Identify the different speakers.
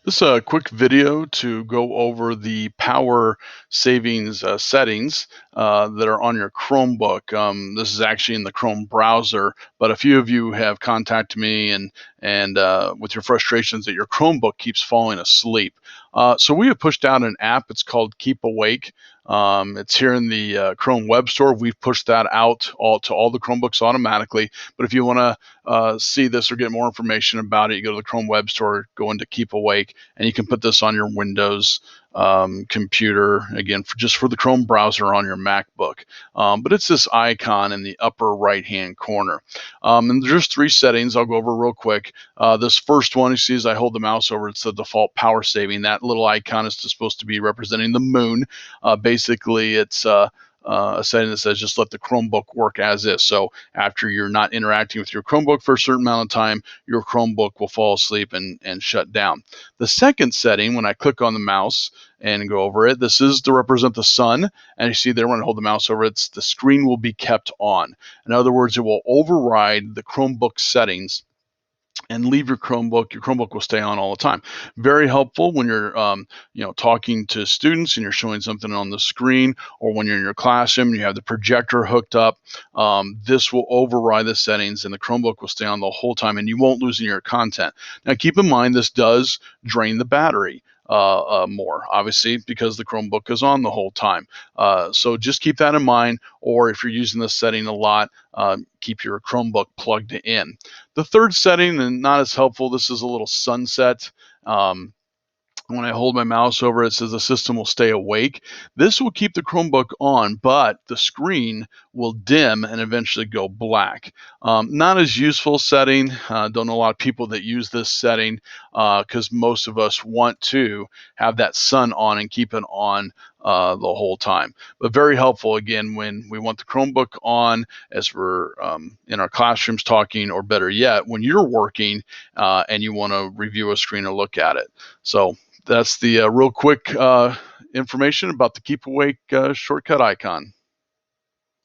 Speaker 1: This is a quick video to go over the power savings settings that are on your Chromebook. This is actually in the Chrome browser, but a few of you have contacted me and with your frustrations that your Chromebook keeps falling asleep. So we have pushed out an app. It's called Keep Awake. It's here in the Chrome Web Store. We've pushed that out all to all the Chromebooks automatically. But if you want to see this or get more information about it, you go to the Chrome Web Store, go into Keep Awake, and you can put this on your Windows computer, again, just for the Chrome browser on your MacBook. But it's this icon in the upper right-hand corner. And there's three settings I'll go over real quick. This first one you see as I hold the mouse over, it's the default power saving. That little icon is supposed to be representing the moon. Basically, it's a setting that says just let the Chromebook work as is. So after you're not interacting with your Chromebook for a certain amount of time, your Chromebook will fall asleep and shut down. The second setting, when I click on the mouse and go over it, this is to represent the sun. And you see there when I hold the mouse over it, the screen will be kept on. In other words, it will override the Chromebook settings and leave your Chromebook. Your Chromebook will stay on all the time. Very helpful when you're, talking to students and you're showing something on the screen, or when you're in your classroom and you have the projector hooked up. This will override the settings, and the Chromebook will stay on the whole time, and you won't lose any of your content. Now, keep in mind this does drain the battery. More obviously because the Chromebook is on the whole time. So just keep that in mind, or if you're using this setting a lot, keep your Chromebook plugged in. The third setting, and not as helpful, this is a little sunset. Um, when I hold my mouse over it, it says the system will stay awake. This will keep the Chromebook on, but the screen will dim and eventually go black. Not as useful setting. Don't know a lot of people that use this setting because most of us want to have that sun on and keep it on the whole time. But very helpful, again, when we want the Chromebook on as we're in our classrooms talking, or better yet, when you're working and you want to review a screen or look at it. So that's the real quick information about the Keep Awake shortcut icon.